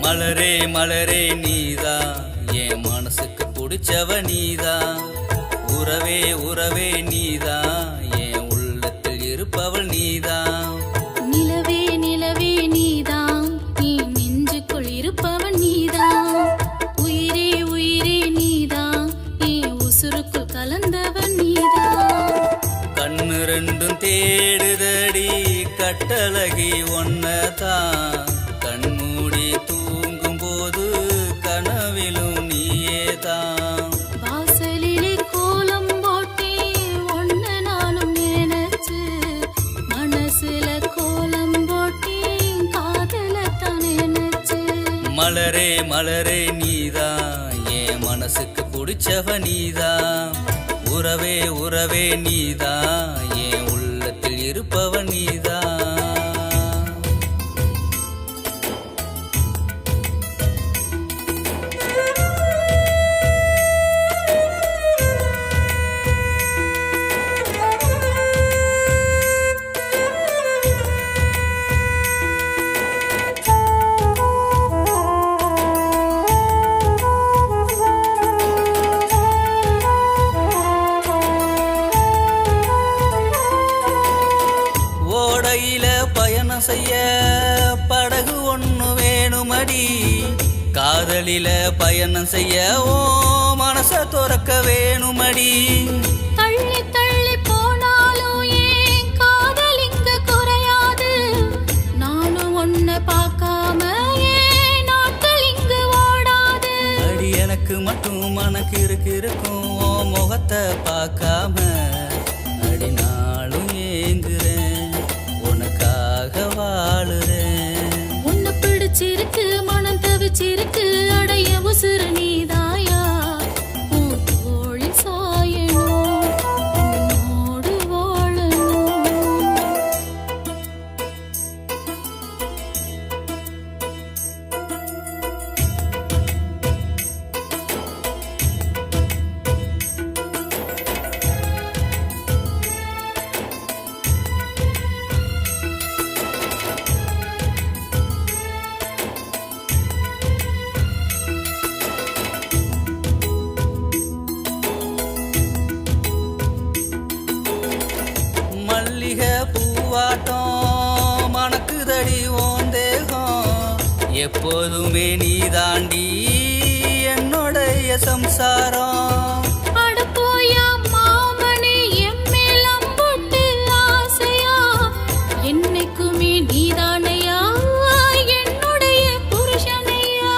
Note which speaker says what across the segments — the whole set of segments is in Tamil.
Speaker 1: மலரே மலரே நீதா என் மனசுக்கு பிடிச்சவ நீதா. உறவே உறவே நீதா என் உள்ளத்தில் இருப்பவள் நீதா.
Speaker 2: நிலவே நிலவே நீதா நீ நெஞ்சுக்குள் இருப்பவன் நீதா. உயிரே உயிரே நீதா நீ உசுருக்குள் கலந்தவன் நீதா.
Speaker 1: கண்ணு ரெண்டும் தேடுதடி கட்டழகி ஒன்னதான். கண்மூடி தூங்கும் போது கனவிலும் நீயேதான்.
Speaker 2: வாசலிலே கோலம் போட்டே ஒன்ன நானும் நினைச்சு மனசுல கோலம் போட்டே காதலத்தான் நினைச்சு.
Speaker 1: மலரே மலரே நீதா என் மனசுக்கு பிடிச்சவ நீதா. உறவே உறவே நீதா என் உள்ளத்தில் இருப்பவ நீதா. ஓடையில பயணம் செய்ய படகு ஒண்ணு வேணுமடி. காதலில பயணம் செய்ய ஓ மனச துறக்க வேணுமடி.
Speaker 2: தள்ளி தள்ளி போனாலும் ஏன் காதல் இங்க குறையாது. நானும் ஒன்ன பார்க்காம ஏன் நாட்கள் இங்கு ஓடாது.
Speaker 1: அடி எனக்கு மட்டும் மனக்கு இருக்கும் ஓ முகத்தை பார்க்காம. அடி நாளும் ஏங்குறேன் உனக்காக வாழுறேன்.
Speaker 2: உன்னை பிடிச்சிருக்கு மனம் தவிச்சிருக்கு அடைய உசுறு நீதாயா. உன் தோளில் சாயணும் உன்னோடு வாழணும்.
Speaker 1: மல்லிகை பூவாட்டம் மணக்குதடி ஓன் தேகம். எப்போதுமே நீ தாண்டி என்னுடைய சம்சாரம்.
Speaker 2: அட போயா மாமனே எம்மேல் அம்புட்டு ஆசையா. என்னைக்குமே நீதானையா என்னுடைய புருஷனையா.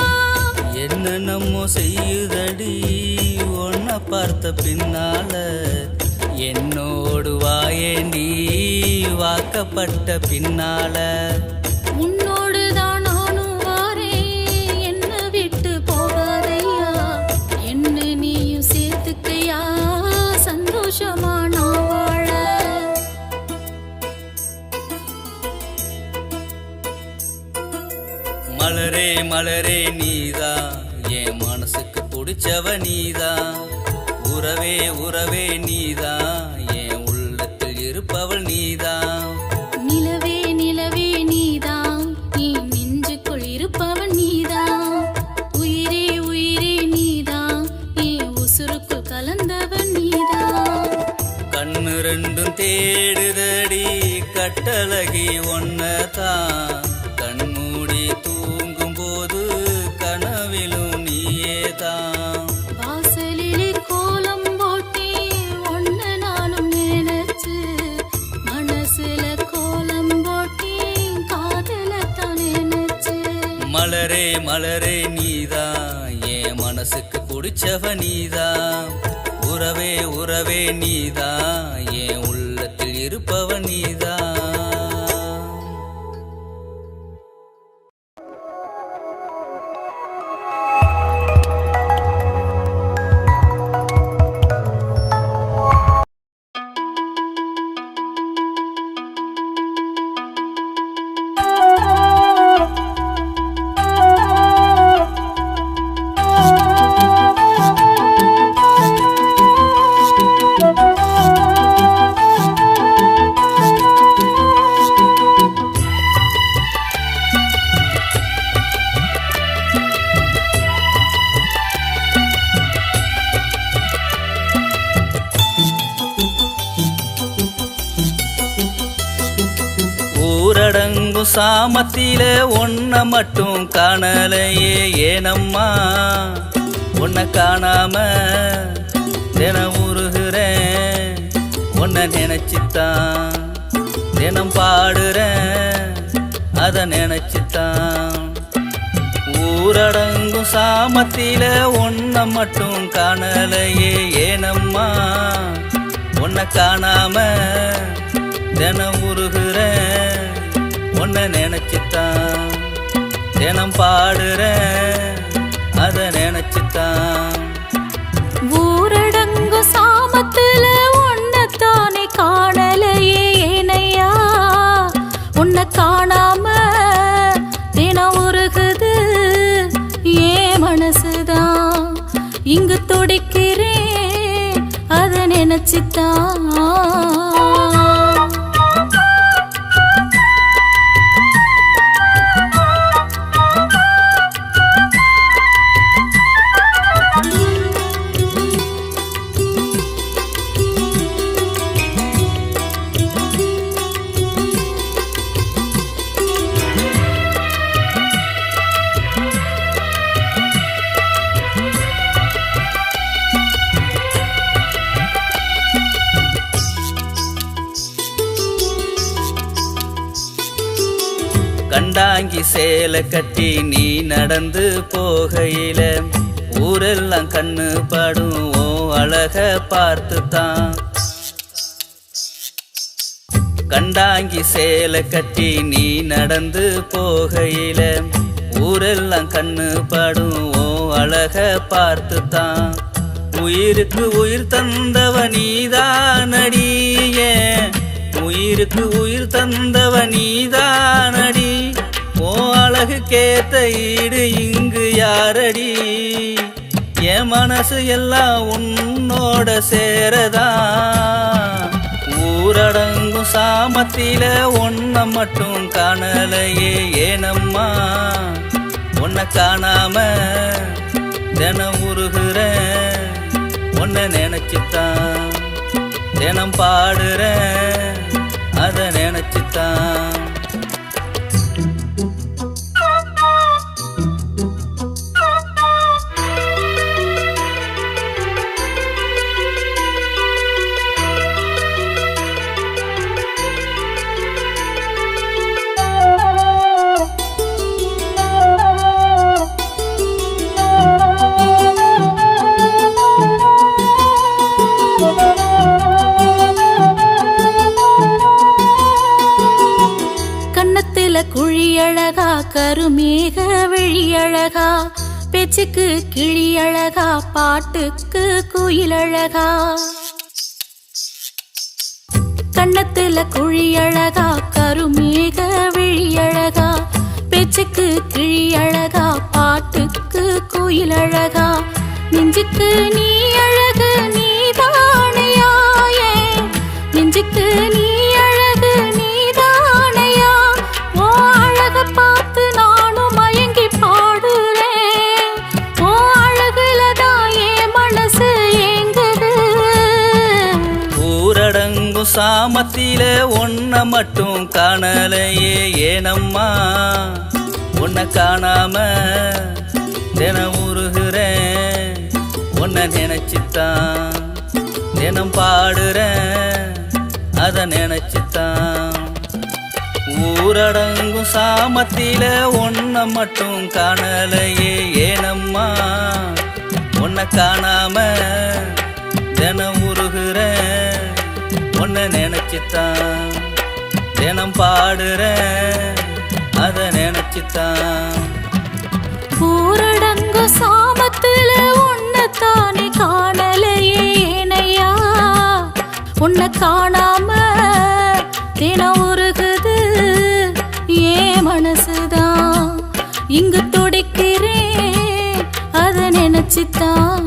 Speaker 1: என்ன நம்ம செய்யுதடி உன்னை பார்த்த பின்னால. என்னோடு வாயேண்டி வாக்கப்பட்ட பின்னால.
Speaker 2: உன்னோடு தான் நானும் வாரேன் என்ன விட்டு போகாதையா. என்ன நீயும் சேர்த்துக்கையா சந்தோஷமா நான் வாழ.
Speaker 1: மலரே மலரே நீதா என் மனசுக்கு பிடிச்சவ நீதா. உறவே உறவே நீதா என் உள்ளத்தில் இருப்பவள் நீதா.
Speaker 2: நிலவே நிலவே நீதா நீ நெஞ்சுக்குள் இருப்பவன் நீதா. உயிரே உயிரே நீதா நீ உசுருக்குள் கலந்தவன் நீதா.
Speaker 1: கண்ணு ரெண்டும் தேடுதடி கட்டழகி ஒன்னதான். கண்மூடி தூங்கும் போது கனவிலும் நீயேதான்.
Speaker 2: வாசலிலே கோலம் போட்டே ஒன்ன நானும் நினைச்சு மனசுல கோலம் போட்டே காதலத்தான் நினைச்சு.
Speaker 1: மலரே மலரே நீதா என் மனசுக்கு பிடிச்சவ நீதா. உறவே உறவே நீதா என் உள்ளத்தில் இருப்பவ நீதா. ஊரடங்கும் சாமத்தில ஒன்ன மட்டும் காணலையே ஏனம்மா உன்னை காணாம தினம் உருகுறேன் உன்னை நினைச்சுத்தான் தினம் பாடுறேன் அத நினைச்சுத்தான் ஊரடங்கும் சாமத்தில ஒன்ன மட்டும் காணலையே ஏனம்மா உன்னை காணாம தினம் உருகுறேன் உன்னை நினைச்சுத்தான் தினம் பாடுறேன் அத நினைச்சுத்தான்
Speaker 2: ஊரடங்கு சாமத்துல உன்னைத்தானே காணலையே ஏனையா உன்னை காணாம தினம் உருகுது ஏன் மனசுதான் இங்கு துடிக்கிறேன் அத நினைச்சுத்தான்
Speaker 1: கண்டாங்கி சேலை கட்டி நீ நடந்து போகையில ஊரெல்லாம் கண்ணு படும் ஓ அழக பார்த்துத்தான் கண்டாங்கி சேலை கட்டி நீ நடந்து போகையில ஊரெல்லாம் கண்ணு படும் ஓ அழக பார்த்துத்தான் உயிருக்கு உயிர் தந்தவ நீதானடியே உயிருக்கு உயிர் தந்தவ நீதானடி ஓ அழகு கேத்த ஈடு இங்கு யாரடி என் மனசு எல்லாம் உன்னோட சேரதா ஊரடங்கும் சாமத்தில ஒன்ன மட்டும் காணலையே ஏனம்மா உன்னை காணாம தினம் உருகுறேன் உன்னை நினைச்சுத்தான் தினம் பாடுறேன் அத நினைச்சுத்தான்
Speaker 2: குழியழகா கருமேக விழியழகா பேச்சுக்கு கிளியழகா பாட்டுக்கு குயிலழகா கண்ணத்துல குழியழகா கருமேக விழியழகா பேச்சுக்கு கிளியழகா பாட்டுக்கு குயிலழகா நெஞ்சுக்கு நீ அழகு நீதானையா நெஞ்சுக்கு நீ அழகு நீதானையா ஓ அழக பார்த்து நானும் மயங்கி பாடுறேன் ஓ அழகுலதான் என் மனசு ஏங்குது
Speaker 1: ஊரடங்கும் சாமத்தில ஒன்ன மட்டும் காணலையே ஏனம்மா உன்னை காணாம தினம் உருகுறேன் உன்னை நினைச்சுத்தான் தினம் பாடுறேன் அத நினைச்சுத்தான் ஊரடங்கும் சாமத்தில ஒன்ன மட்டும் காணலையே ஏனம்மா உன்னை காணாம தினம் உருகுறேன் உன்னை நினைச்சுத்தான் தினம் பாடுறேன் அத நினைச்சுத்தான்
Speaker 2: ஊரடங்கு சாமத்துல உன்னைத்தானே காணலையே ஏனையா உன்னை காணாம தினம் உருகுது ஏன் மனசுதான் இங்கு துடிக்கிறேன் அத நினைச்சுத்தான்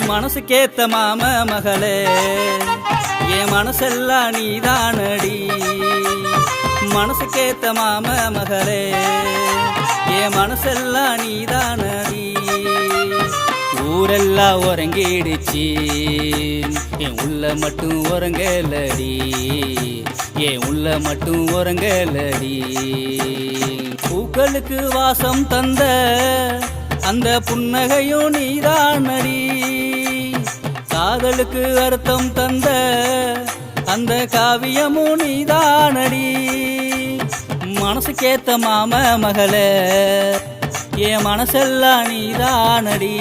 Speaker 1: மனசுக்கேத்த மாம மகளே என் மனசெல்லாம் நீதானடி மனசுக்கேத்த மாம மகளே என் மனசெல்லாம் நீதானடி ஊரெல்லாம் உறங்கிடுச்சு என் உள்ள மட்டும் உறங்கலடி என் உள்ள மட்டும் உறங்கலடி பூக்களுக்கு வாசம் தந்த அந்த புன்னகையும் நீதானடி காதலுக்கு அர்த்தம் தந்த அந்த காவியமும் நீதானடி மனசுக்கேத்த மாம மகளே என் மனசெல்லாம் நீதானடி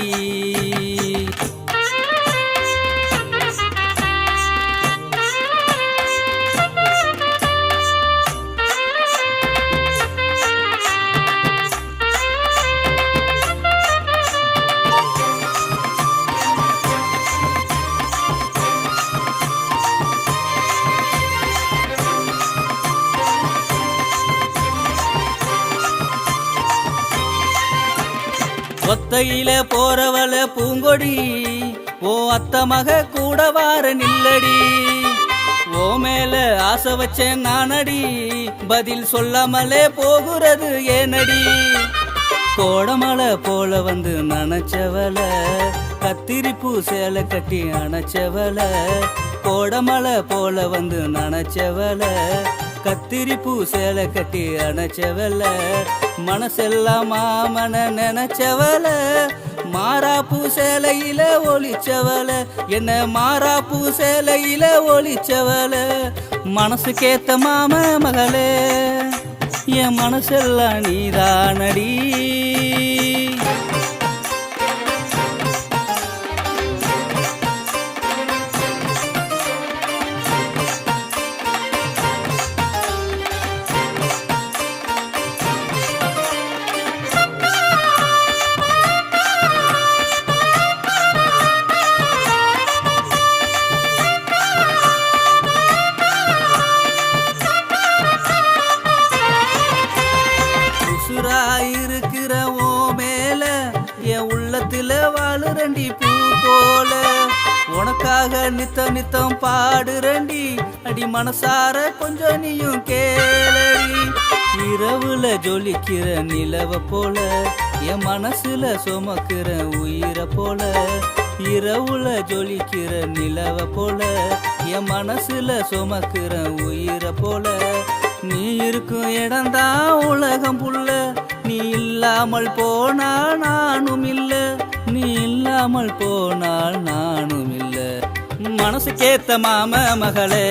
Speaker 1: ஒத்தையில போறவள பூங்கொடி ஓ அத்த மக கூட வார நில்லடி ஓ மேல ஆசை வச்சேன் நானடி பதில் சொல்லாமலே போகிறது ஏனடி கோடமலை போல வந்து நனைச்சவள கத்திரிப்பூ சேலை கட்டி அணைச்சவள கோடமலை போல வந்து நனைச்சவள கத்திரிப்பூ சேலை கட்டி அணைச்சவள மனசெல்லாம் மாமன நினைச்சவள மாறாப்பூ சேலையில ஒளிச்சவள என்ன மாறாப்பூ சேலையில ஒளிச்சவள மனசுக்கேத்த மாம மகளே என் மனசெல்லாம் நீதானடி இருக்கிற ஓ மேல என் உள்ளத்துல வாழுறண்டி பூ போல உனக்காக நித்தம் நித்தம் பாடுறண்டி அடி மனசார கொஞ்சம் நீயும் கேளடி இரவுல ஜொலிக்கிற நிலவ போல என் மனசுல சுமக்கிற உயிரை போல இரவுல ஜொலிக்கிற நிலவ போல என் மனசுல சுமக்கிற உயிரை போல நீ இருக்கும் இடம்தான் உலகம் புள்ள நீ இல்லாமல் போனால் நானும் இல்ல நீ இல்லாமல் போனால் நானும் இல்ல மனசுக்கேத்த மாம மகளே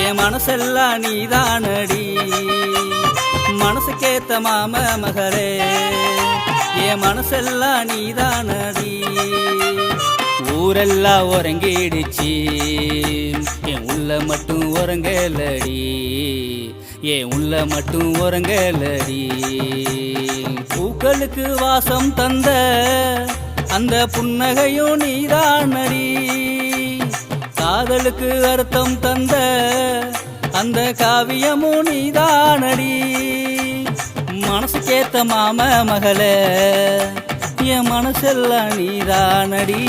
Speaker 1: என் மனசெல்லாம் நீதானடி மனசுக்கேத்த மாம மகளே என் மனசெல்லாம் நீதானடி ஊரெல்லாம் உறங்கிடுச்சு என் உள்ள மட்டும் உறங்கலடி என் உள்ள மட்டும் உறங்கலடி பூக்களுக்கு வாசம் தந்த அந்த புன்னகையும் நீதானடி காதலுக்கு அர்த்தம் தந்த அந்த காவியமும் நீதானடி மனசுக்கேத்த மாம மகளே என் மனசெல்லாம் நீதானடி